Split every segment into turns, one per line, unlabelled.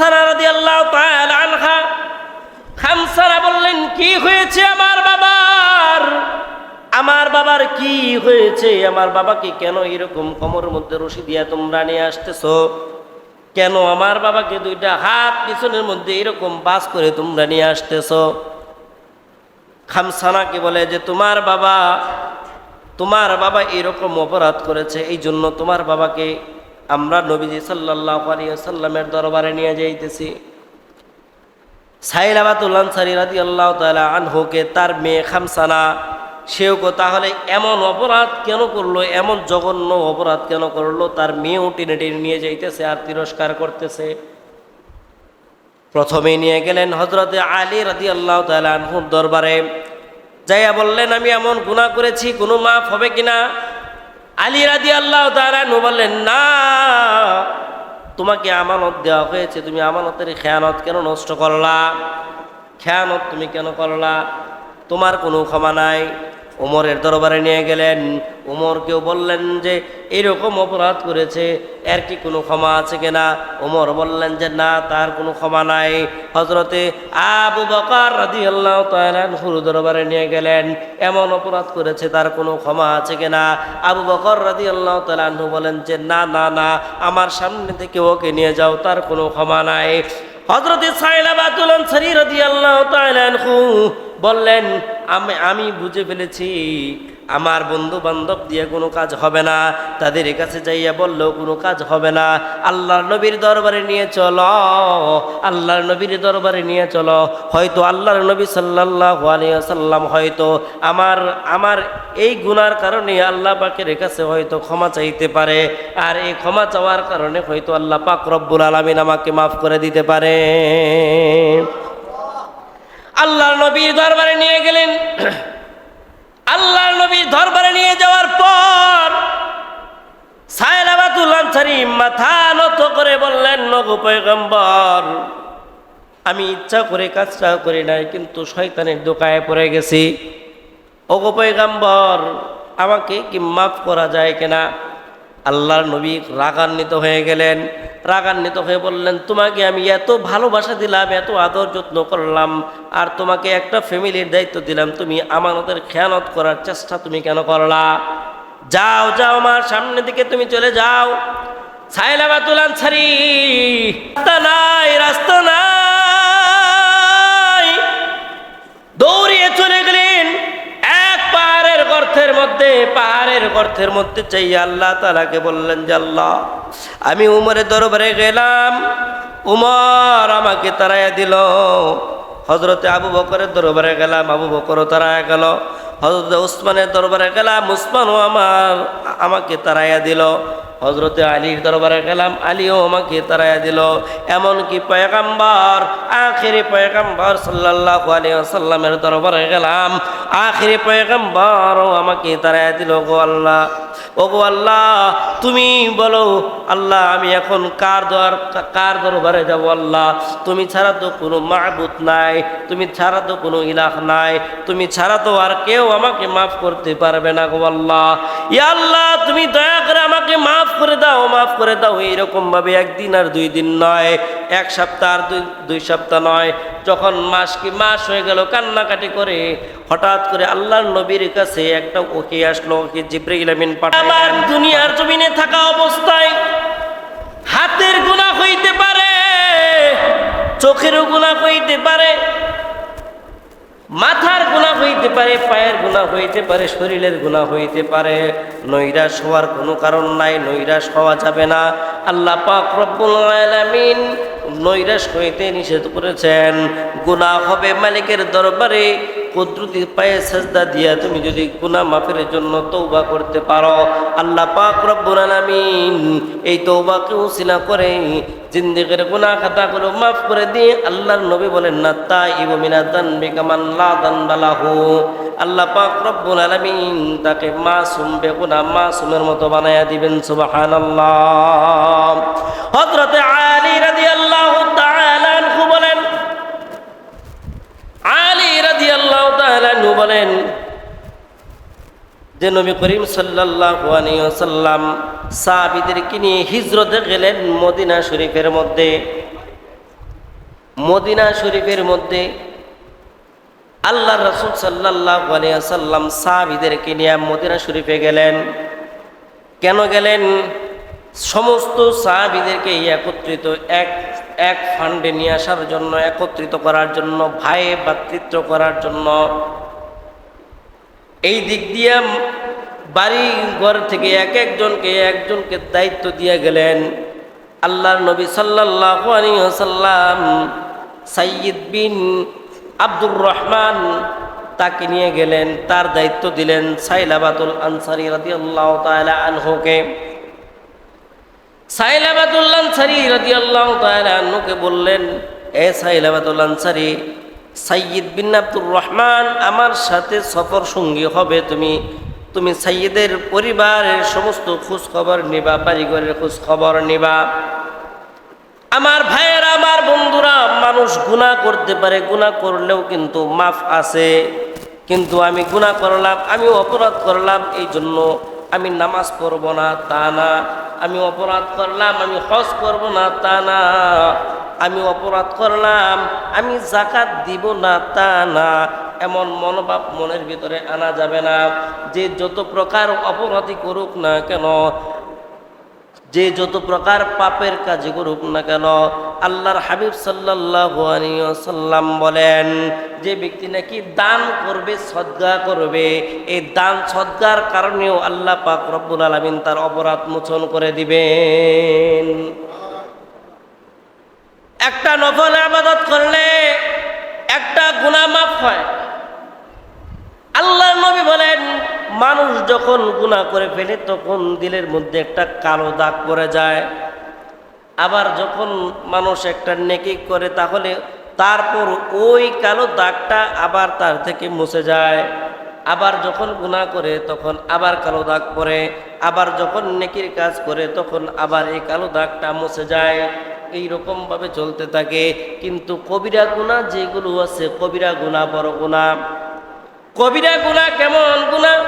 খামসানা রাদিয়াল্লাহু তাআলা আনহা, খামসানা বললেন, কি হয়েছে আমার বাবার? আমার বাবার কি হয়েছে? আমার বাবাকে কেন এরকম কোমরের মধ্যে রশি দিয়া তোমরা নিয়ে আসতেছো? কেন আমার বাবাকে দুইটা হাত পিছনের মধ্যে এরকম বাস করে তোমরা নিয়ে আসতেছো? খামসানাকে বলে যে তোমার বাবা এরকম অপরাধ করেছে, এই জন্য তোমার বাবাকে আমরা নবীজি সাল্লাল্লাহু আলাইহি ওয়াসাল্লামের দরবারে নিয়ে যাইতেছি। সাইলাবাতুল আনসারী রাদিয়াল্লাহু তাআলা আনহুকে তার মেয়ে খামসানা, সেও তাহলে এমন অপরাধ কেন করলো, এমন জঘন্য অপরাধ কেন করলো? তার মেয়েও টেনে টেনে নিয়ে যাইতেছে আর তিরস্কার করতেছে। প্রথমে নিয়ে গেলেন হযরতে আলী রাদিয়াল্লাহু তাআলা আনহুর দরবারে, যাইয়া বললেন, আমি এমন গুনাহ করেছি, কোনো মাফ হবে কিনা? আলী রাদিয়াল্লাহু তাআলা আনহু বললেন, না, তোমাকে আমানত দেওয়া হয়েছে, তুমি আমানতের খেয়ানত কেন নষ্ট করলা? খেয়ানত তুমি কেন করলা? তোমার কোনো ক্ষমা নাই। ওমরের দরবারে নিয়ে গেলেন, ওমরকেও বললেন যে এরকম অপরাধ করেছে, এর কি কোনো ক্ষমা আছে কিনা? ওমর বললেন যে না, তার কোনো ক্ষমা নাই। হযরতে আবু বকর রাদিয়াল্লাহু তাআলা আনহুর দরবারে নিয়ে গেলেন, এমন অপরাধ করেছে, তার কোনো ক্ষমা আছে কিনা? আবু বকর রাদিয়াল্লাহু তাআলা আনহু বলেন যে না না না, আমার সামনে থেকে ওকে নিয়ে যাও, তার কোনো ক্ষমা নাই। হযরতে সাইলাবাতুল আনসারী রাদিয়াল্লাহু তাআলা আনহু বললেন, আমি বুঝে ফেলেছি, আমার বন্ধু বান্ধব দিয়ে কোনো কাজ হবে না, তাদের কাছে যাইয়া বললেও কোনো কাজ হবে না। আল্লাহর নবীর দরবারে নিয়ে চলো, আল্লাহর নবীর দরবারে নিয়ে চলো। হয়তো আল্লাহর নবী সাল্লাল্লাহু আলাইহি ওয়াসাল্লাম হয়তো আমার এই গুনার কারণে আল্লাহ পাকের কাছে হয়তো ক্ষমা চাইতে পারে, আর এই ক্ষমা চাওয়ার কারণে হয়তো আল্লাহ পাক রব্বুল আলামিন আমাকে মাফ করে দিতে পারে। আল্লাহর নবীর দরবারে নিয়ে গেলেন। আল্লাহর নবীর দরবারে নিয়ে যাওয়ার পর সাইলাবাতুল আনসারী মাথা নত করে বললেন, ওগো পয়গম্বর, আমি ইচ্ছা করে কাজটা করি নাই, কিন্তু শয়তানের ধোঁকায় পড়ে গেছি। ওগো পয়গম্বর, আমাকে কি মাফ করা যায় কিনা? আল্লাহর নবী রাগান্বিত হয়ে গেলেন। রাগান্বিত হয়ে বললেন, তোমাকে আমি এত ভালোবাসা দিলাম, এত আদর যত্ন করলাম, আর তোমাকে একটা ফ্যামিলির দায়িত্ব দিলাম, তুমি আমানতের খেয়ানত করার চেষ্টা তুমি কেন করলা? যাও যাও, আমার সামনে দিকে তুমি চলে যাও। সাইলাবাতুল আনসারী, রাস্তা নাই, রাস্তা নাই, দৌড়িয়ে চলে গেলেন এক পাহাড়ের গর্তের মধ্যে চাইয়া আল্লাহ তাআলাকে বললেন যে আল্লাহ, আমি উমরের দরবারে গেলাম, উমর আমাকে তাড়াইয়া দিল। হযরতে আবু বকরের দরবারে গেলাম, আবু বকরও তাড়াইয়া গেল। হযরতে উসমানের দরবারে গেলাম, উসমানও আমাকে তাড়াইয়া দিল। হযরতে আলীর দরবারে গেলাম, আলীও আমাকে তাড়াইয়া দিল। এমনকি পয়গম্বর, আখিরি পয়গম্বর সাল্লাল্লাহু আলাইহি ওয়াসাল্লামের দরবারে গেলাম, আখিরি পয়গম্বরও আমাকে তাড়াইয়া দিল। ওগো আল্লাহ, তুমি বলো আল্লাহ, আমি এখন কার দরবারে যাব? আল্লাহ, তুমি ছাড়া তো কোনো মাবুদ নাই, তুমি ছাড়া তো কোনো ইলাহ নাই, তুমি ছাড়া তো আর কেউ আমাকে মাফ করতে পারবে না। গো আল্লাহ, ইয়া আল্লাহ, তুমি দয়া করে আমাকে মাফ করে দাও, মাফ করে দাও। এইরকম ভাবে একদিন আর 2 দিন নয়, 1 সপ্তাহ আর 2 সপ্তাহ নয়, যখন মাস হয়ে গেল কান্নাকাটি করে, হঠাৎ করে আল্লাহর নবীর কাছে একটা ওকে আসলো, ওকে জিবরাইল আমিন পাঠালেন। আমার দুনিয়ার জমিনে থাকা অবস্থায় হাতের গুনাহ হইতে পারে, চোখেরও গুনাহ হইতে পারে, মাথার গুনাহ হইতে পারে, পায়ের গুনাহ হইতে পারে, শরীরের গুনাহ হইতে পারে। নৈরাশ হওয়ার কোনো কারণ নাই, নৈরাশ হওয়া যাবে না। আল্লাহ পাক রব্বুল আলামিন নৈরাশ হইতে নিষেধ করেছেন। গুনাহ হবে মালিকের দরবারে কুদরতি পায়ে সাজদা দিয়া তুমি যদি গুনাহ মাফের জন্য তওবা করতে পারো, আল্লাহ পাক রব্বুল আলামিন এই তওবাকে উসিলা করে জিন্দেগির গুনাহ খাতাগুলো মাফ করে দিয়ে আল্লাহর নবী বলেন না, তাইবু মিনাদ দানবি কামান লা দানবা লাহু। আল্লাহ পাক রব্বুল আলামিন তাকে মাসুম, বেগুনাহ মাসুমের মতো বানায়া দিবেন। সুবহানাল্লাহ। হযরতে আলী রাদিয়াল্লাহু তাআলা আনহু বলেন, আলী রাদিয়াল্লাহু তাআলা আনহু বলেন যে নবী করিম সাল্লাল্লাহু আলাইহি ওয়াসাল্লাম সাহাবীদেরকে নিয়ে হিজরতে গেলেন মদিনা শরীফের মধ্যে। মদিনা শরীফের মধ্যে আল্লাহ রাসূল সাল্লাল্লাহু আলাইহি ওয়াসাল্লাম সাহাবীদেরকে নিয়ে মদিনা শরীফে গেলেন। কেন গেলেন? সমস্ত সাহাবীদেরকে একত্রিত এক ফান্ডে নিয়ে আসার জন্য, একত্রিত করার জন্য, ভাই ভ্রাতৃত্ব করার জন্য। এই দিক দিয়ে বাড়ি ঘর থেকে একজনকে দায়িত্ব দিয়ে গেলেন। আল্লাহর নবী সাল্লাল্লাহু আলাইহি ওয়াসাল্লাম সাইয়্যিদ বিন আব্দুর রহমান তাকে নিয়ে গেলেন, তার দায়িত্ব দিলেন সাইলাবাতুল আনসারী রাদিয়াল্লাহু তাআলা আনহুকে। সাইলাবাতুল আনসারী রাদিয়াল্লাহু তাআলা আনহুকে বললেন, এ সাইলাবাতুল আনসারী, সাইয়্যিদ বিন আব্দুর রহমান আমার সাথে সফর সঙ্গী হবে। তুমি সাইয়্যিদের পরিবারের সমস্ত খোঁজ খবর নিবা, বাড়িঘরের খোঁজ খবর নিবা। আমার ভাইয়েরা, আমার বন্ধুরা, মানুষ গুনাহ করতে পারে, গুনাহ করলেও কিন্তু মাফ আছে। কিন্তু আমি গুনাহ করলাম, আমি অপরাধ করলাম, এই জন্য আমি নামাজ পড়ব না তা না। আমি অপরাধ করলাম, আমি হজ করব না তা না। আমি অপরাধ করলাম, আমি যাকাত দিব না তা না। এমন মনোভাব মনের ভিতরে আনা যাবে না। যে যত প্রকার অপরাধী করুক না কেন, যে যত প্রকার পাপের কাজ করুক না কেন, আল্লাহর হাবিব সাল্লাল্লাহু আলাইহি ওয়াসাল্লাম বলেন, যে ব্যক্তি নাকি দান করবে, সদকা করবে, এই দান সদকার কারণেও আল্লাহ পাক রব্বুল আলামিন তার অপরাধ মোচন করে দিবেন। একটা নফল ইবাদত করলে একটা গুনাহ মাফ হয়। আল্লাহর নবী বলেন, মানুষ যখন গুনাহ করে ফেলে তখন দিলের মধ্যে একটা কালো দাগ পড়ে যায়। আবার যখন মানুষ একটা নেকি করে তাহলে তারপর ওই কালো দাগটা আবার তার থেকে মুছে যায়। আবার যখন গুনাহ করে তখন আবার কালো দাগ পড়ে। আবার যখন নেকির কাজ করে তখন আবার এই কালো দাগটা মুছে যায়। এইরকম ভাবে চলতে থাকে। কিন্তু কবিরা গুনাহ যেগুলো আছে, কবিরা গুনাহ, বড় গুনাহ, কবিরা গুনাহ কেমন গুনাহ?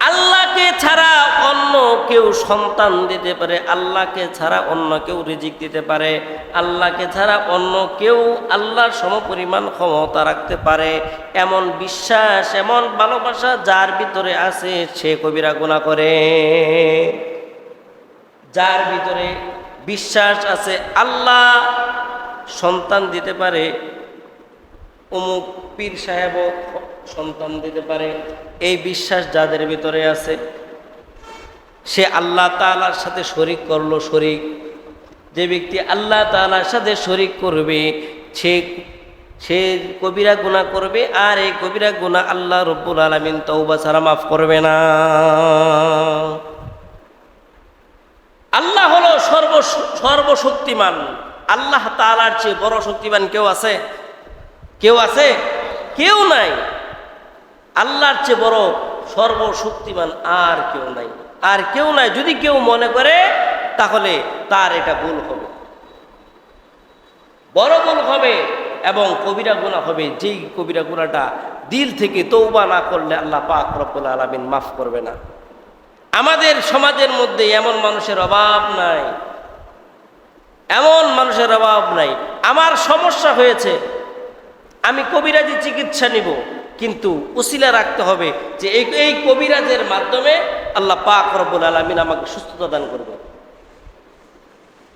আল্লাহকে ছাড়া অন্য কেউ সন্তান দিতে পারে, আল্লাহকে ছাড়া অন্য কেউ রিজিক দিতে পারে, আল্লাহকে ছাড়া অন্য কেউ আল্লাহর সমপরিমাণ ক্ষমতা রাখতে পারে, এমন বিশ্বাস, এমন ভালোবাসা যার ভিতরে আছে সে কবিরা গুনাহ করে। যার ভিতরে বিশ্বাস আছে আল্লাহ সন্তান দিতে পারে, অমুক পীর সাহেব সন্তান দিতে পারে, এই বিশ্বাস যাদের ভিতরে আছে, সে আল্লাহ তাআলার সাথে শরীক করলো। শরীক, যে ব্যক্তি আল্লাহ তাআলার সাথে শরীক করবে সে কবিরা গুনাহ করবে। আর এই কবিরা গুনাহ আল্লাহ রব্বুল আলামিন তওবা ছাড়া মাফ করবে না। আল্লাহ হলো সর্বশক্তিমান। আল্লাহ তাআলার চেয়ে বড় শক্তিমান কেউ আছে? কেউ আছে? কেউ নাই। আল্লাহর চেয়ে বড় সর্বশক্তিমান আর কেউ নাই, আর কেউ নাই। যদি কেউ মনে করে তাহলে তার এটা ভুল হবে, বড় ভুল হবে এবং কবিরা গুনাহ হবে। যেই কবিরা গুনাহটা দিল থেকে তওবা না করলে আল্লাহ পাক রব্বুল আলামিন মাফ করবে না। আমাদের সমাজের মধ্যে এমন মানুষের অভাব নাই, এমন মানুষের অভাব নাই। আমার সমস্যা হয়েছে, আমি কবিরাজি চিকিৎসা নিব, কিন্তু উসিলা রাখতে হবে যে এই কবিরাজের মাধ্যমে আল্লাহ পাক রব্বুল আলামিন আমাকে সুস্থতা দান করবে।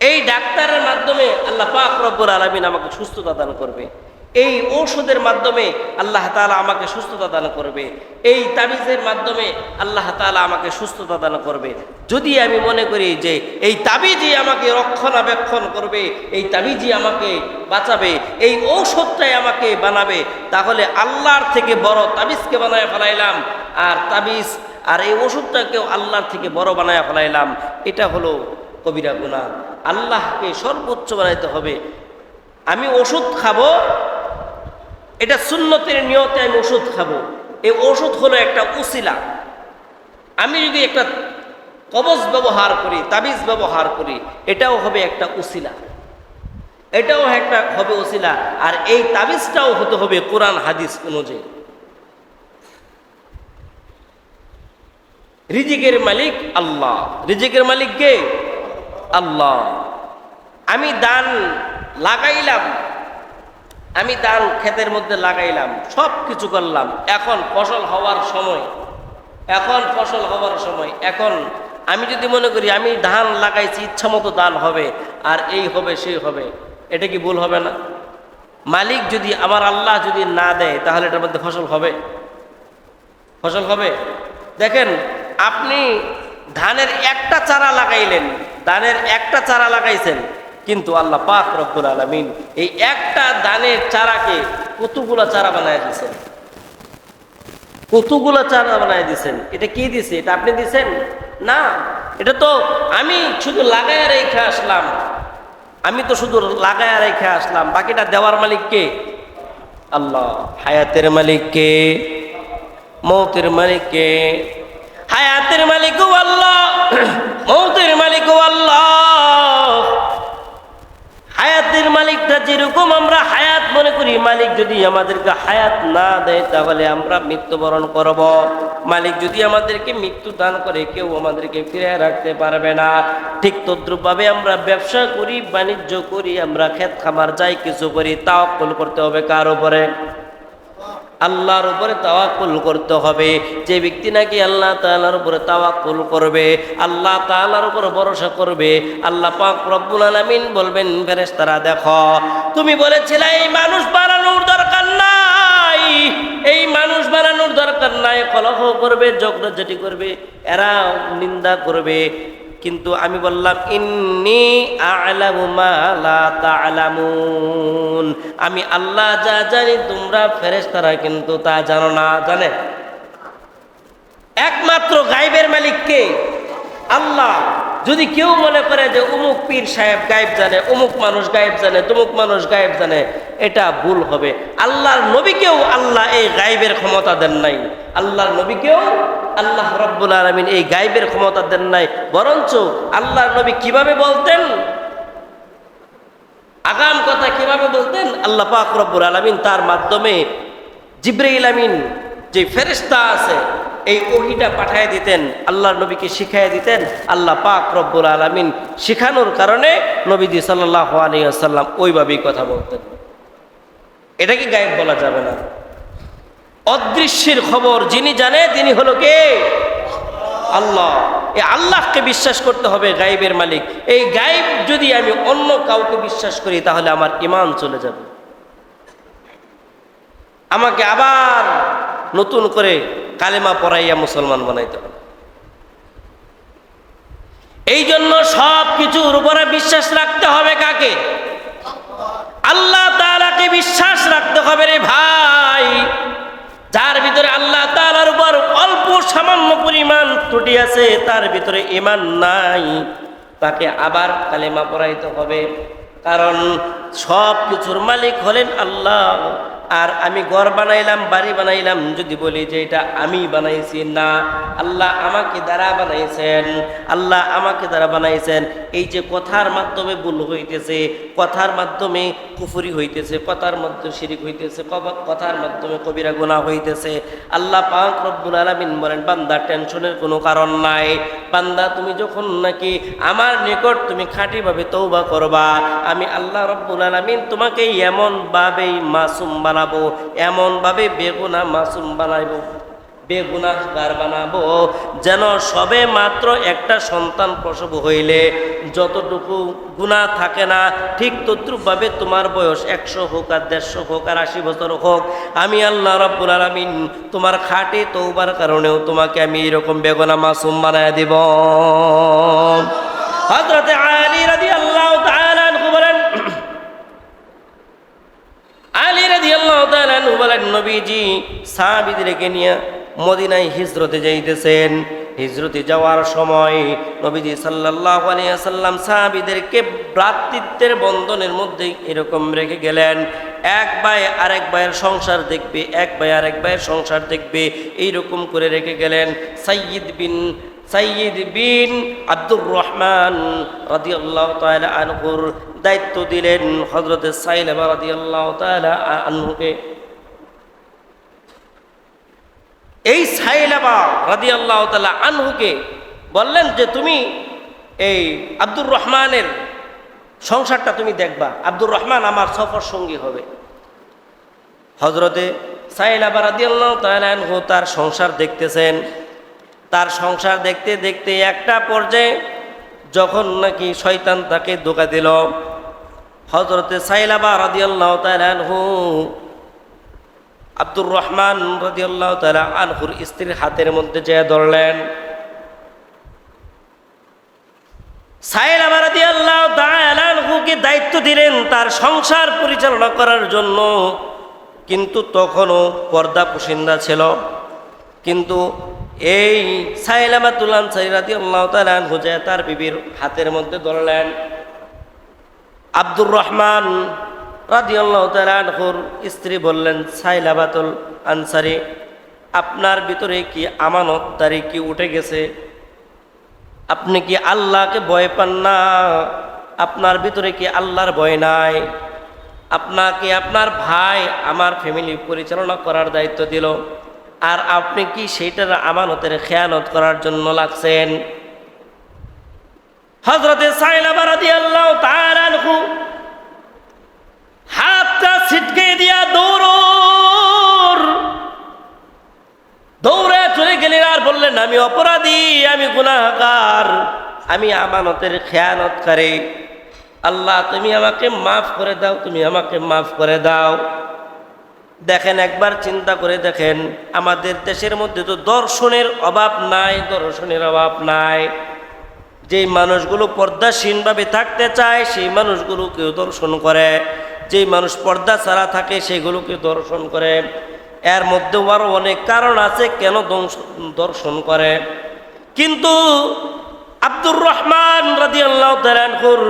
এই ডাক্তারের মাধ্যমে আল্লাহ পাক রব্বুল আলামিন আমাকে সুস্থতা দান করবে। এই ঔষধের মাধ্যমে আল্লাহ তাআলা আমাকে সুস্থতা দান করবে। এই তাবিজের মাধ্যমে আল্লাহ তাআলা আমাকে সুস্থতা দান করবে। যদি আমি মনে করি যে এই তাবিজই আমাকে রক্ষণাবেক্ষণ করবে, এই তাবিজই আমাকে বাঁচাবে, এই ঔষধটাই আমাকে বানাবে, তাহলে আল্লাহর থেকে বড় তাবিজকে বানায় ফেলাইলাম, আর তাবিজ আর এই ওষুধটাকেও আল্লাহর থেকে বড় বানায় ফেলাইলাম। এটা হলো কবিরা গুনাহ। আল্লাহকে সর্বোচ্চ বানাইতে হবে। আমি ওষুধ খাবো, এটা সুন্নতের নিয়তে আমি ওষুধ খাবো, এই ওষুধ হলো একটা উসিলা। আমি যদি একটা কবজ ব্যবহার করি, তাবিজ ব্যবহার করি, এটাও হবে একটা উসিলা, এটাও একটা হবে উসিলা। আর এই তাবিজটাও হতে হবে কোরআন হাদিস অনুযায়ী। রিজিকের মালিক আল্লাহ। রিজিকের মালিক কে? আল্লাহ। আমি দান লাগাইলাম, আমি ধান ক্ষেতের মধ্যে লাগাইলাম, সব কিছু করলাম, এখন ফসল হওয়ার সময়, এখন আমি যদি মনে করি আমি ধান লাগাইছি, ইচ্ছা মতো ধান হবে আর এই হবে সেই হবে, এটা কি ভুল হবে না? মালিক যদি, আমার আল্লাহ যদি না দেয়, তাহলে এটার মধ্যে ফসল হবে? দেখেন, আপনি ধানের একটা চারা লাগাইলেন, লাগাইছেন, কিন্তু আল্লাহ পাক রব্বুল আলামিন এই একটা ধানের চারাকে কতগুলা চারা বানায় দিয়েছেন। এটা কি দিছে? এটা আপনি দিছেন না, এটা তো আমি শুধু লাগায় রেখে আসলাম, বাকিটা দেওয়ার মালিক কে? আল্লাহ। হায়াতের মালিক কে? মৌতের মালিক কে? হায়াতের মালিকও আল্লাহ, মৌতের মালিকও আল্লাহ। হায়াতের মালিকটা যেরকম আমরা হায়াত মনে করি, মালিক যদি আমাদেরকে হায়াত না দেয় তাহলে আমরা মৃত্যুবরণ করব। মালিক যদি আমাদেরকে মৃত্যু দান করে, কেউ আমাদেরকে ফিরে রাখতে পারবে না। ঠিক তদ্রুপভাবে আমরা ব্যবসা করি, বাণিজ্য করি, আমরা ক্ষেত খামার যাই কিছু করি, তাওয়াক্কুল করতে হবে কার উপরে? আল্লাহর উপরে তাওয়াক্কুল করতে হবে। যে ব্যক্তি নাকি আল্লাহ তাআলার উপরে তাওয়াক্কুল করবে, আল্লাহ তাআলার উপর ভরসা করবে, আল্লাহ পাক রব্বুল আলামিন বলবেন, ফেরেশতারা দেখো, তুমি বলেছিলে এই মানুষ বানানোর দরকার নাই, কলহ করবে, ঝগড়াঝাটি করবে, এরা নিন্দা করবে, কিন্তু আমি বললাম ইন্নী আ'লামু মা লা তা'লামুন, আমি আল্লাহ যা জানি তোমরা ফেরেশতারা কিন্তু তা জানো না। জানে একমাত্র গায়বের মালিক কে? আল্লাহ। যদি কেউ মনে করে যে অমুক পীর সাহেব গায়েব জানে, অমুক মানুষ গায়েব জানে, তমুক মানুষ গায়েব জানে, এটা ভুল হবে। আল্লাহর নবীকেও আল্লাহ এই গায়েবের ক্ষমতা দেন নাই, আল্লাহর নবীকেও আল্লাহ রাব্বুল আলামিন এই গায়েবের ক্ষমতা দেন নাই। বরঞ্চ আল্লাহর নবী কিভাবে বলতেন, আগাম কথা কিভাবে বলতেন, আল্লাহ পাক রব্বুল আলামিন তার মাধ্যমে জিবরাইল আমিন যে ফেরেশতা আছে, এই ওহীটা পাঠিয়ে দিতেন, আল্লাহর নবীকে শিখিয়ে দিতেন। আল্লাহ পাক রব্বুল আলামিন শিখানোর কারণে নবীজি সাল্লাল্লাহু আলাইহি ওয়াসাল্লাম ওইভাবেই কথা বলতেন। এটাকে গায়েব বলা যাবে না। অদৃশ্যের খবর যিনি জানে তিনি হলো কে? আল্লাহ। এই আল্লাহকে বিশ্বাস করতে হবে, গায়েবের মালিক। এই গায়েব যদি আমি অন্য কাউকে বিশ্বাস করি তাহলে আমার ঈমান চলে যাবে, আমাকে আবার নতুন করে কালেমা পড়াইয়া মুসলমান বানাইতে হবে। এই জন্য সব কিছুর উপরে বিশ্বাস রাখতে হবে কাকে? আল্লাহ তাআলাকে বিশ্বাস রাখতে হবে রে ভাই। যার ভিতরে আল্লাহ তাআলার উপর অল্প সামান্য পরিমাণ ত্রুটি আছে, তার ভিতরে ঈমান নাই, তাকে আবার কালেমা পড়াইতে হবে। কারণ সব কিছুর মালিক হলেন আল্লাহ। আর আমি ঘর বানাইলাম, বাড়ি বানাইলাম, যদি বলি যে এটা আমি বানাইছি, না, আল্লাহ আমাকে দ্বারা বানাইছেন। এই যে কথার মাধ্যমে ভুল হইতেছে, কথার মাধ্যমে কুফরি হইতেছে, কথার মধ্যে শিরিক হইতেছে, কথার মাধ্যমে কবিরা গুনাহ হইতেছে, আল্লাহ পাক রব্বুল আলামিন বলেন, বান্দা টেনশনের কোনো কারণ নাই। বান্দা তুমি যখন নাকি আমার নিকট তুমি খাঁটিভাবে তওবা করবা, আমি আল্লাহ রব্বুল আলামিন তোমাকে এমন ভাবেই মাসুম বানাবো, এমন ভাবে বেগুনাহ মাসুম বানাবো, বেগুনাহগার বানাবো, যেন সবে মাত্র একটা সন্তান প্রসব হইলে যতটুকু গুনাহ থাকে না, ঠিক তদ্রুপভাবে তোমার বয়স 100 হোক আর 150 হোক আর 80 বছর হোক, আমি আল্লাহ রাব্বুল আলামিন তোমার খাঁটি তওবার কারণেও তোমাকে আমি এরকম বেগুনাহ মাসুম বানায় দিব। হযরত আলী রাদিয়াল্লাহু তাআলা আনহু বলেন, আলী রাদিয়াল্লাহু তাআলা আনহু বলেন, নবীজি সাহাবীদেরকে নিয়ে মদিনায় হিজরতে যাইতেছেন। হিজরতে যাওয়ার সময় নবীজি সাল্লাল্লাহু আলাইহি ওয়াসাল্লাম সাহাবীদেরকে ভ্রাতৃত্বের বন্ধনের মধ্যে এরকম রেখে গেলেন। এক ভাই আরেক ভাইয়ের সংসার দেখবে, এক ভাই আরেক ভাইয়ের সংসার দেখবে, এইরকম করে রেখে গেলেন। সাইয়্যিদ বিন আব্দুর রহমান রাদিয়াল্লাহু তাআলা আনহুর দায়িত্ব দিলেন হযরত সাইলাবা রাদিয়াল্লাহু তাআলা আনহুকে। এই সাইলাবা রাদিয়াল্লাহু তাআলা আনহুকে বললেন যে তুমি এই আব্দুর রহমানের সংসারটা তুমি দেখবা, আব্দুর রহমান আমার সফর সঙ্গী হবে। হযরতে সাইলাবা রাদিয়াল্লাহু তাআলা আনহু তার সংসার দেখতেছেন। তার সংসার দেখতে দেখতে একটা পর্যায়ে যখন নাকি শয়তান তাকে ধোঁকা দিল, হযরতে সাইলাবা রাদিয়াল্লাহু তাআলা আনহু আব্দুর রহমান রাদিয়াল্লাহু তাআলা আনহুর স্ত্রীর হাতের মধ্যে যেয়ে ধরলেন। সাইলাবা রাদিয়াল্লাহু তাআলা আনহুকে দায়িত্ব দিলেন তার সংসার পরিচালনা করার জন্য, কিন্তু তখনও পর্দা পুশিন্দা ছিল। কিন্তু এই সাইলাবাতুল আনসারী রাদিয়াল্লাহু তাআলা আনহু যে তার বিবির হাতের মধ্যে ধরলেন। আব্দুর রহমান রাদিয়াল্লাহু তাআলা আনহুর স্ত্রী বললেন, সাইলাবাতুল আনসারী, আপনার ভিতরে কি আমানতদারি কি উঠে গেছে? আপনি কি আল্লাহকে ভয় পান না? আপনার ভিতরে কি আল্লাহর ভয় নাই? আপনাকে আপনার ভাই আমার ফ্যামিলি পরিচালনা করার দায়িত্ব দিল, আর আপনি কি সেইটার আমানতের খেয়ানত করার জন্য লাগছেন? হযরতে সাইলাবা রাদিয়াল্লাহু তাআলা আনহু হাতটা ছিটকে দিয়া দৌড়ে চলে গেলেন আর বললেন, আমি অপরাধী, আমি গুনাহগার, আমি আমানতের খেয়ানতকারী। আল্লাহ তুমি আমাকে মাফ করে দাও, তুমি আমাকে মাফ করে দাও। দেখেন, একবার চিন্তা করে দেখেন, আমাদের দেশের মধ্যে তো দর্শনের অভাব নাই, দর্শনের অভাব নাই। যেই মানুষগুলো পর্দাসীনভাবে থাকতে চায় সেই মানুষগুলোকেও দর্শন করে, যেই মানুষ পর্দা ছাড়া থাকে সেগুলোকে দর্শন করে। এর মধ্যেও আরও অনেক কারণ আছে কেন দর্শন করে। কিন্তু আব্দুর রহমান রাদিয়াল্লাহু তাআলা আনহুর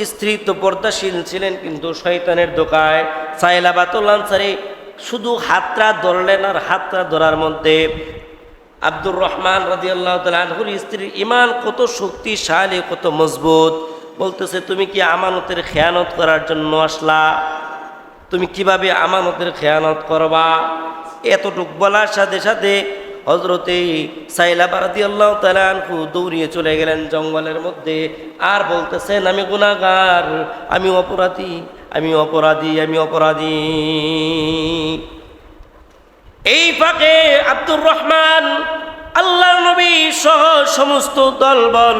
স্ত্রী তো পর্দাশীল ছিলেন, কিন্তু শয়তানের ধোঁকায় সাইলাবাতুল আনসারী শুধু হাতটা ধরলেন, আর হাতটা ধরার মধ্যে আব্দুর রহমান রাদিয়াল্লাহু তাআলা আনহুর স্ত্রীর ঈমান কত শক্তিশালী, কত মজবুত। বলতেছে, তুমি কি আমানতের খেয়ানত করার জন্য আসলা? তুমি কিভাবে আমানতের খেয়ানত করবা? এতটুক বলার সাথে সাথে হযরতে সাইলাবা রাদিয়াল্লাহু তাআলা আনহু দৌড়িয়ে চলে গেলেন জঙ্গলের মধ্যে, আর বলতেছেন, আমি গুনাহগার, আমি অপরাধী, আমি অপরাধী, আমি অপরাধী। এই ফাঁকে আব্দুর রহমান, আল্লাহর নবী সহ সমস্ত দলবল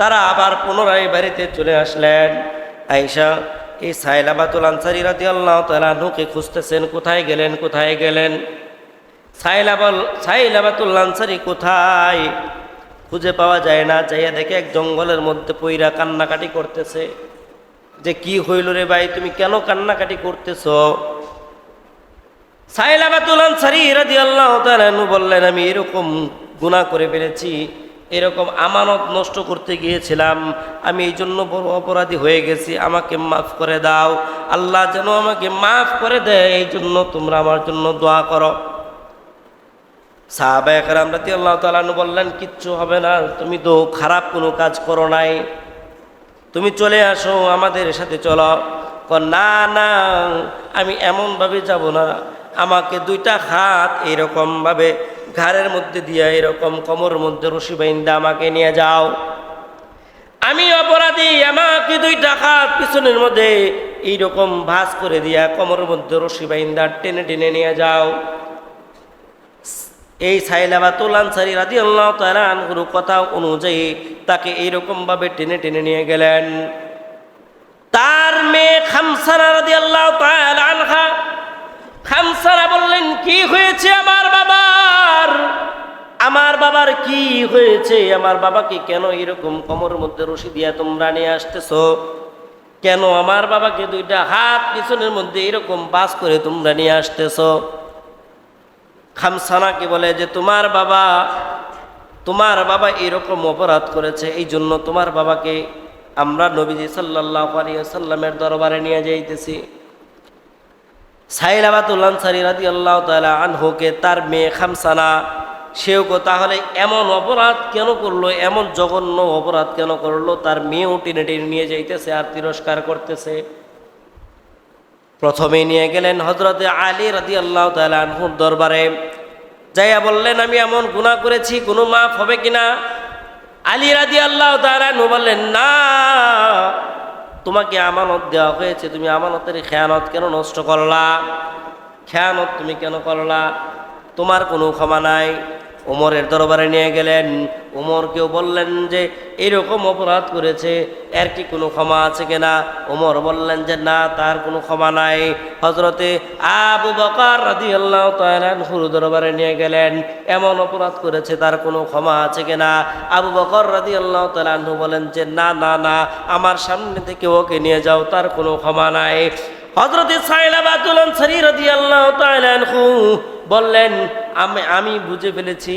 তারা আবার পুনরায় বাড়িতে চলে আসলেন। আয়েশা এই সাইলাবাতুল আনসারী রাদিয়াল্লাহু তাআলা আনহুকে খুঁজতেছেন, কোথায় গেলেন, কোথায় গেলেন? সাইলাবাতুল আনসারী কোথায়? খুঁজে পাওয়া যায় না। যাইয়া দেখে এক জঙ্গলের মধ্যে পইরা কান্নাকাটি করতেছে। যে কি হইল রে ভাই, তুমি কেন কান্নাকাটি করতেছ? সাইলাবাতুল আনসারী রাদিয়াল্লাহু তাআলা আনহু বললেন, আমি এরকম গুনাহ করে ফেলেছি, এরকম আমানত নষ্ট করতে গিয়েছিলাম, আমি এই জন্য বড় অপরাধী হয়ে গেছি, আমাকে মাফ করে দাও। আল্লাহ যেন আমাকে মাফ করে দেয়, এই জন্য তোমরা আমার জন্য দোয়া করো। সাহাবায়ে কেরাম রাদিয়াল্লাহু তাআলা আনহু বললেন, কিচ্ছু হবে না, তুমি তো খারাপ কোনো কাজ করো নাই, তুমি চলে আসো, আমাদের সাথে চলো। না না, আমি এমনভাবে যাব না, আমাকে দুইটা হাত এরকমভাবে ঘাড়ের মধ্যে দিয়া এরকম কোমরের মধ্যে রশি বাইন্ধা আমাকে নিয়ে যাও। আমি অপরাধী, আমাকে দুইটা হাত পিছনের মধ্যে এইরকম ভাঁজ করে দিয়া কোমরের মধ্যে রশি বাইন্ধা টেনে টেনে নিয়ে যাও। এই সাইলাবাতুল আনসারী রাদিয়াল্লাহু তাআলা আনহুর কথা অনুযায়ী তাকে এইরকমভাবে টেনে টেনে নিয়ে গেলেন। তার মেয়ে খামসানা রাদিয়াল্লাহু তাআলা আনহা, খামসানা বললেন, কি হয়েছে আমার বাবার? আমার বাবার কি হয়েছে? আমার বাবাকে কেন এরকম কোমরের মধ্যে রশি দিয়া তোমরা নিয়ে আসতেছো? কেন আমার বাবাকে দুইটা হাত পিছনের মধ্যে এরকম বাস করে তোমরা নিয়ে আসতেছো? খামসানাকে বলে যে তোমার বাবা এরকম অপরাধ করেছে, এই জন্য তোমার বাবাকে আমরা নবীজি সাল্লাল্লাহু আলাইহি ওয়াসাল্লামের দরবারে নিয়ে যাইতেছি। সাইলাবাতুল আনসারী রাদিয়াল্লাহু তাআলা আনহুকে তার মেয়ে খামসানা, সেও তাহলে এমন অপরাধ কেন করলো, এমন জঘন্য অপরাধ কেন করলো? তার মেয়েও টেনে টেনে নিয়ে যাইতেছে আর তিরস্কার করতেছে। প্রথমে নিয়ে গেলেন হযরতে আলী রাদিয়াল্লাহু তাআলা আনহুর দরবারে, যাইয়া বললেন, আমি এমন গুনাহ করেছি, কোনো মাফ হবে কিনা? আলী রাদিয়াল্লাহু তাআলা আনহু বললেন, না, তোমাকে আমানত দেওয়া হয়েছে, তুমি আমানতের খেয়ানত কেন নষ্ট করলা? খেয়ানত তুমি কেন করলা? তোমার কোনো ক্ষমা নাই। ওমরের দরবারে নিয়ে গেলেন। ওমরকেও বললেন যে এরকম অপরাধ করেছে, এর কি কোনো ক্ষমা আছে কিনা? ওমর বললেন যে না, তার কোনো ক্ষমা নাই। হযরতে আবু বকর রাদিয়াল্লাহু তাআলা আনহুর দরবারে নিয়ে গেলেন, এমন অপরাধ করেছে, তার কোনো ক্ষমা আছে কিনা? আবু বকর রাদিয়াল্লাহু তাআলা আনহু বলেন যে না না না, আমার সামনে থেকে ওকে নিয়ে যাও, তার কোনো ক্ষমা নাই। হযরতে সাইলাবাতুল আনসারী রাদিয়াল্লাহু তাআলা আনহু বললেন আমি বুঝে ফেলেছি,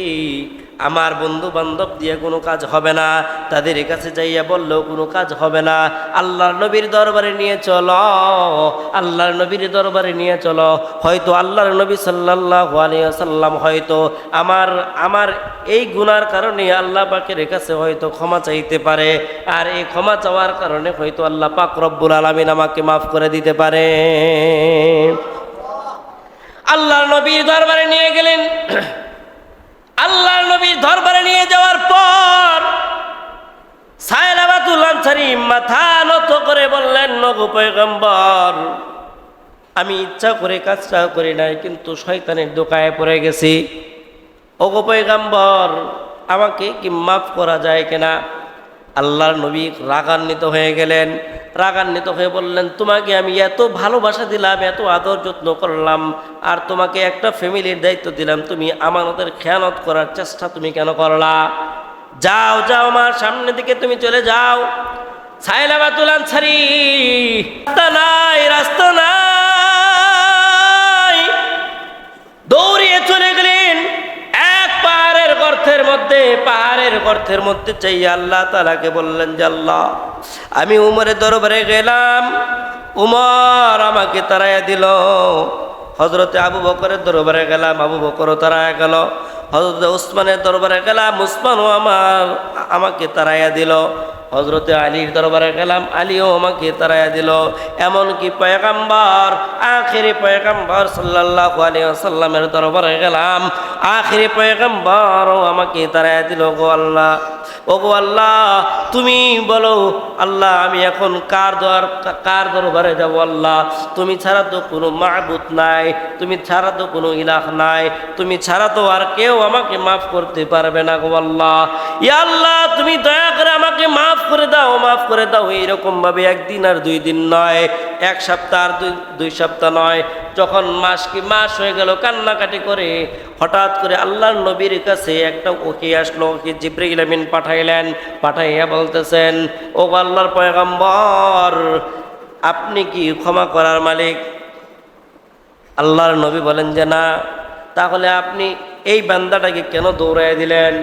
আমার বন্ধু বান্ধব দিয়ে কোনো কাজ হবে না, তাদের কাছে যাইয়া বললেও কোনো কাজ হবে না। আল্লাহর নবীর দরবারে নিয়ে চলো, আল্লাহর নবীর দরবারে নিয়ে চলো। হয়তো আল্লাহর নবী সাল্লাল্লাহু আলাইহি ওয়াসাল্লাম হয়তো আমার এই গুনার কারণে আল্লাহ পাকের কাছে হয়তো ক্ষমা চাইতে পারে, আর এই ক্ষমা চাওয়ার কারণে হয়তো আল্লাহ পাক রব্বুল আলামিন আমাকে মাফ করে দিতে পারে। আল্লাহর নবীর দরবারে নিয়ে গেলেন। আল্লাহর নবীর দরবারে নিয়ে যাওয়ার পর সাইলাবাতুল আনসারী মাথা নত করে বললেন, ওগো পয়গম্বর, আমি ইচ্ছা করে কাজটা করি নাই, কিন্তু শয়তানের দোকায় পড়ে গেছি। ওগো পয়গম্বর, আমাকে কি মাফ করা যায় কিনা? আল্লাহর নবী রাগান্বিত হয়ে গেলেন। রাগান্বিত হয়ে বললেন, তোমাকে আমি এত ভালোবাসা দিলাম, এত আদর যত্ন করলাম, আর তোমাকে একটা ফ্যামিলির দায়িত্ব দিলাম, তুমি আমাদের খেয়ানত করার চেষ্টা তুমি কেন করলা? যাও যাও, আমার সামনে দিকে তুমি চলে যাও। সাইলাবাতুল আনসারী রাস্তা নাই, রাস্তা নাই, দৌড়িয়ে চলে গেলেন এক পাহাড়ের গর্তের মধ্যে চাইয়া আল্লাহ তাআলাকে বললেন যে আল্লাহ, আমি উমরের দরবারে গেলাম, উমর আমাকে তাড়াইয়া দিল। হযরতে আবু বকরের দরবারে গেলাম, আবু বকরও তাড়াইয়া গেল। হযরতে উসমানের দরবারে গেলাম, উসমানও আমাকে তাড়াইয়া দিল। হযরতে আলীর দরবারে গেলাম, আলীও আমাকে তাড়াইয়া দিল। এমনকি পয়গম্বর, আখিরি পয়গম্বর সাল্লাল্লাহু আলাইহি ওয়াসাল্লামের দরবারে গেলাম, আখিরি পয়গম্বরও আমাকে তাড়াইয়া দিল। গো আল্লাহ, ও গো আল্লাহ, তুমি বলো আল্লাহ, আমি এখন কার দরবারে যাব? আল্লাহ, তুমি ছাড়া তো কোনো মাবুদ নাই, তুমি ছাড়া তো কোনো ইলাহ নাই, তুমি ছাড়া তো আর কেউ আমাকে মাফ করতে পারবে না। গো আল্লাহ, ইয়া আল্লাহ, তুমি দয়া করে আমাকে মাফ করে দাও, মাফ করে দাও। এইরকম ভাবে একদিন আর 2 দিন নয়, 1 সপ্তাহ আর 2 সপ্তাহ নয়, যখন মাস হয়ে গেল কান্নাকাটি করে, হঠাৎ করে আল্লাহর নবীর কাছে একটা ওহী আসলো। ওহী জিবরাইল আমিন পাঠাইয়া বলতেছেন, ও আল্লাহর পয়গম্বর, আপনি কি ক্ষমা করার মালিক? আল্লাহর নবী বলেন যে না। তাহলে আপনি এই বান্দাটাকে কেন দৌড়াইয়া দিলেন?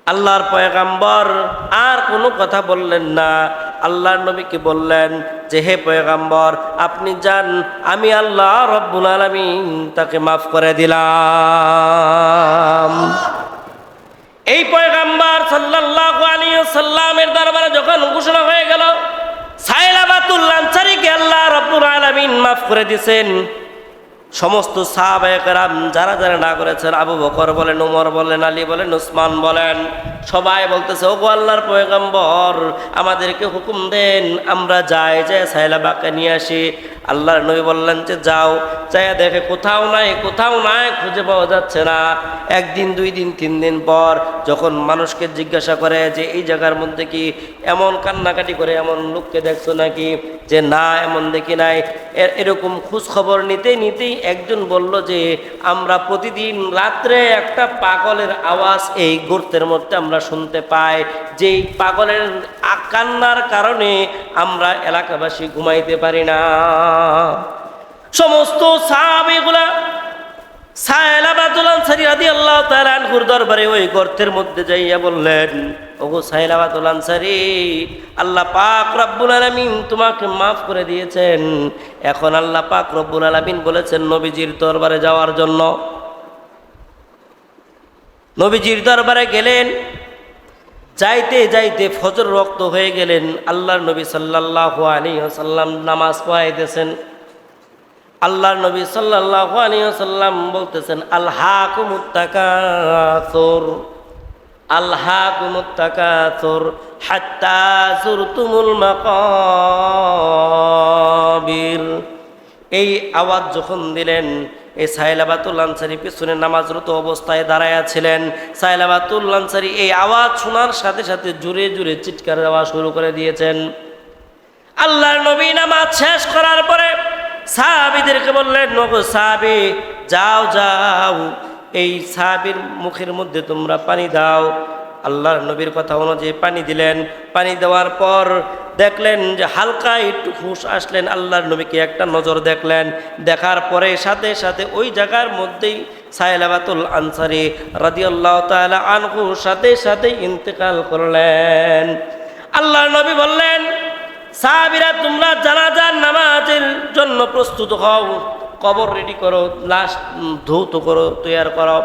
আল্লাহর পয়গম্বর আর কোনো কথা বললেন না। আল্লাহর নবীকে বললেন যে হে পয়গম্বর, আপনি যান, আমি আল্লাহ রব্বুল আলামিন তাকে মাফ করে দিলাম। এই পয়গম্বর সাল্লাল্লাহু আলাইহি ওয়াসাল্লামের দরবারে যখন ঘোষণা হয়ে গেল সাইলাবাতুল আনসারীকে আল্লাহ রব্বুল আলামিন মাফ করে দিয়েছেন, সমস্ত সাহাবায়ে কেরাম যারা যারা না করেছেন, আবু বকর বলেন, ওমর বলেন, আলী বলেন, উসমান বলেন, সবাই বলতেছে, ওগো আল্লাহর পয়গম্বর, আমাদেরকে হুকুম দেন, আমরা যাই, সাইলাবাকে নিয়ে আসি। আল্লাহর নবী বললেন যে যাও, যাইয়া দেখে কোথাও নাই, খুঁজে পাওয়া যাচ্ছে না। 1 দিন 2 দিন 3 দিন পর যখন মানুষকে জিজ্ঞাসা করে যে এই জায়গার মধ্যে কি এমন কান্নাকাটি করে এমন লোককে দেখছো নাকি? যে না, এমন দেখি নাই। এরকম খোঁজ খবর নিতেই একজন বলল যে আমরা প্রতিদিন রাত্রে একটা পাগলের আওয়াজ এই গর্তের মধ্যে আমরা শুনতে পাই, যেই পাগলের কান্নার কারণে আমরা এলাকাবাসী ঘুমাইতে পারি না। সমস্ত সাহাবীগুলা সাইলাবাতুল আনসারী রাদিয়াল্লাহু তাআলা আনহুর দরবারে ওই গর্তের মধ্যে যাইয়া বললেন, ওগো সাইলাবাতুল আনসারী, আল্লাহ পাক রব্বুল আলামিন তোমাকে মাফ করে দিয়েছেন। এখন আল্লাহ পাক রব্বুল আলামিন বলেছেন নবীজির দরবারে যাওয়ার জন্য। নবীজির দরবারে গেলেন। যাইতে যাইতে ফজর রক্ত হয়ে গেলেন। আল্লাহর নবী সাল্লাল্লাহু আলাইহি ওয়াসাল্লাম নামাজ পড়াইতেছেন। আল্লাহর নবী সাল্লাল্লাহু আলাইহি ওয়াসাল্লাম বলতেছেন, আলহাকুমুত তাকাসুর, আলহাকুমুত তাকাসুর হাত্তা যুরতুমুল মাকাবির। এই আওয়াজ যখন দিলেন, এই সাইলাবাতুল আনসারী পিছনে নামাজরত অবস্থায় দাঁড়ায়া ছিলেন। সাইলাবাতুল আনসারী এই আওয়াজ শোনার সাথে সাথে জোরে জোরে চিৎকার দেওয়া শুরু করে দিয়েছেন। আল্লাহর নবী নামাজ শেষ করার পরে সাহাবীদেরকে বললেন, নগো সাহাবী, যাও যাও, এই সাহাবীর মুখের মধ্যে তোমরা পানি দাও। আল্লাহর নবীর কথা অনুযায়ী পানি দিলেন। পানি দেওয়ার পর দেখলেন যে হালকা একটু হুঁশ আসলেন। আল্লাহর নবীকে একটা নজর দেখলেন। দেখার পরে সাথে সাথে ওই জায়গার মধ্যেই সাইলাবাতুল আনসারী রাদিয়াল্লাহু তাআলা আনহু সাথে সাথে ইন্তেকাল করলেন। আল্লাহর নবী বললেন, সাহাবীরা, তোমরা জানাজার নামাজের জন্য প্রস্তুত হও, কবর রেডি করো, লাশ ধৌত করো, তৈয়ার করো।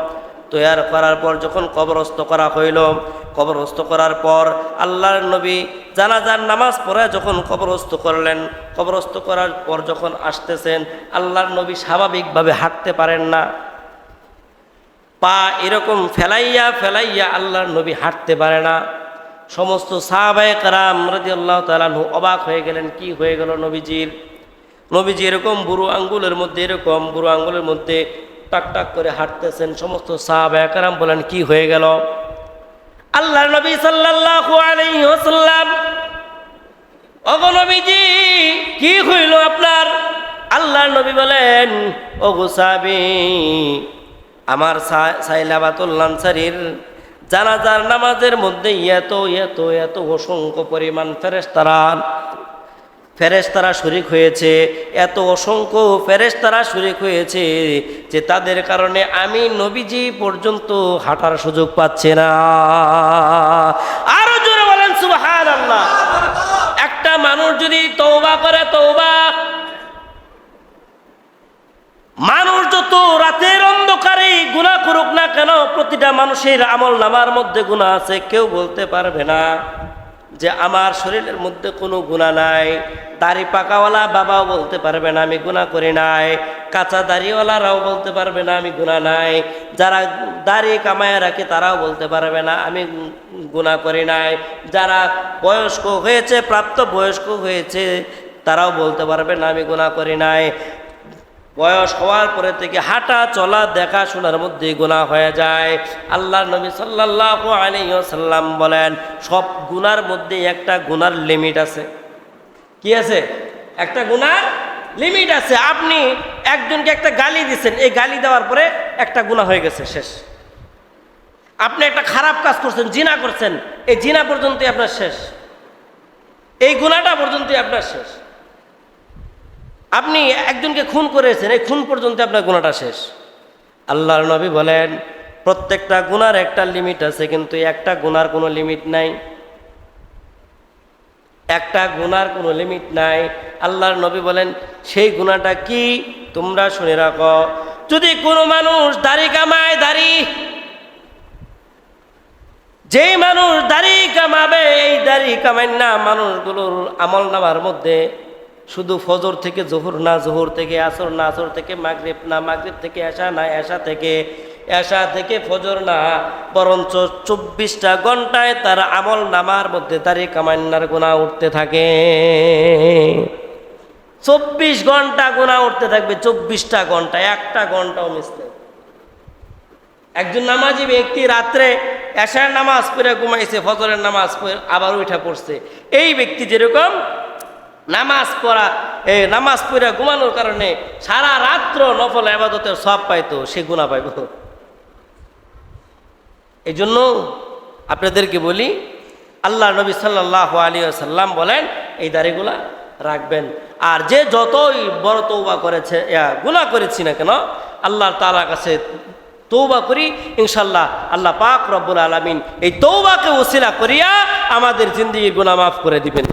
তৈয়ার করার পর যখন কবরস্থ করা হইল, কবরস্থ করার পর আল্লাহর নবী জানাজার নামাজ পড়ে যখন কবরস্থ করলেন, কবরস্থ করার পর যখন আসতেছেন, আল্লাহর নবী স্বাভাবিকভাবে হাঁটতে পারেন না। পা এরকম ফেলাইয়া ফেলাইয়া আল্লাহর নবী হাঁটতে পারে না। সমস্ত সাহাবায়ে কেরাম রাদিয়াল্লাহু তাআলা আনহু অবাক হয়ে গেলেন, কি হয়ে গেল নবীজির? নবীজি এরকম বুড়ো আঙ্গুলের মধ্যে টাক টাক করে হাঁটতেছেন। সমস্ত সাহাবায়ে কেরাম বলেন, কি হয়ে গেল? আল্লাহর নবী সাল্লাল্লাহু আলাইহি ওয়াসাল্লাম, ওগো নবীজি, কি হইল আপনার? আল্লাহর নবী বলেন, ওগো সাহাবী, আমার সাইলাবাতুল আনসারীর জানাজার নামাজের মধ্যে এত এত এত অসংখ্য পরিমাণ ফেরেশতারা শরীক হয়েছে, এত অসংখ্য ফেরেশতারা শরীক হয়েছে যে তাদের কারণে আমি নবীজি পর্যন্ত হাঁটার সুযোগ পাচ্ছি না। আরো জোরে বলেন সুবহানাল্লাহ। একটা মানুষ যদি তওবা করে, মানুষ যত রাতের অন্ধকারে গুনাহ করুক না কেন, প্রতিটা মানুষের আমল নামার মধ্যে গুনাহ আছে। কেউ বলতে পারবে না যে আমার শরীরের মধ্যে কোনো গুনাহ নাই। দাড়ি পাকাওয়ালা বাবাও বলতে পারবে না আমি গুনাহ করি নাই। কাঁচা দাড়িওয়ালারাও বলতে পারবে না আমি গুনাহ নাই। যারা দাড়ি কামায় রাখে তারাও বলতে পারবে না আমি গুনাহ করি নাই। যারা বয়স্ক হয়েছে, প্রাপ্ত বয়স্ক হয়েছে, তারাও বলতে পারবে না আমি গুনাহ করি নাই। বয়স হওয়ার পরে থেকে হাঁটা চলা দেখাশোনার মধ্যে গুনাহ হয়ে যায়। আল্লাহর নবী সাল্লাল্লাহু আলাইহি ওয়াসাল্লাম বলেন, সব গুনার মধ্যে একটা গুনার লিমিট আছে। কি আছে? একটা গুনার লিমিট আছে। আপনি একজনকে একটা গালি দিচ্ছেন, এই গালি দেওয়ার পরে একটা গুনাহ হয়ে গেছে, শেষ। আপনি একটা খারাপ কাজ করছেন, জিনা করছেন, এই জিনা পর্যন্তই আপনার শেষ, এই গুনাহটা পর্যন্তই আপনার শেষ। আপনি একজনকে খুন করেছেন, এই খুন পর্যন্ত আপনার গুনাহটা শেষ। আল্লাহর নবী বলেন, প্রত্যেকটা গুনার একটা লিমিট আছে, কিন্তু একটা গুনার কোনো লিমিট নাই। একটা গুনার কোনো লিমিট নাই। আল্লাহর নবী বলেন, সেই গুনাহটা কি? তোমরা শুনে রাখো। যদি কোনো মানুষ দাড়ি কামায়, যেই মানুষ দাড়ি কামাবে, এই দাড়ি কামায় না মানুষগুলোর আমল নামার মধ্যে শুধু ফজর থেকে জোহর না, জোহর থেকে আসর না, আসর থেকে মাগরিব না, মাগরিব থেকে এশা না, এশা থেকে ফজর না, বরঞ্চ 24টা ঘন্টায় তার আমল নামার মধ্যে দাড়ি কামান্নার গুনাহ উঠতে থাকে। 24 ঘন্টা গুনাহ উঠতে থাকবে, 24টা ঘন্টা, একটা ঘন্টাও মিস নেই। একজন নামাজি ব্যক্তি রাত্রে এশার নামাজ পড়ে ঘুমাইছে, ফজরের নামাজ পড়ে আবার উঠা পড়ছে, এই ব্যক্তি যেরকম নামাজ পড়া ঘুমানোর কারণে সারা রাত্র নফল ইবাদতের সব পাইতো, সে গুনাহ পাইব। এই জন্য আপনাদেরকে বলি, আল্লাহ নবী সাল্লাল্লাহু আলাইহি ওয়াসাল্লাম বলেন, এই দাড়িগুলা রাখবেন। আর যে যতই বড় তওবা করেছে, গুনাহ করেছি না কেন, আল্লাহ তাআলার কাছে তওবা করি, ইনশাআল্লাহ আল্লাহ পাক রব্বুল আলামিন এই তওবাকে ওসিলা করিয়া আমাদের জিন্দেগির গুনাহ মাফ করে দিবেন।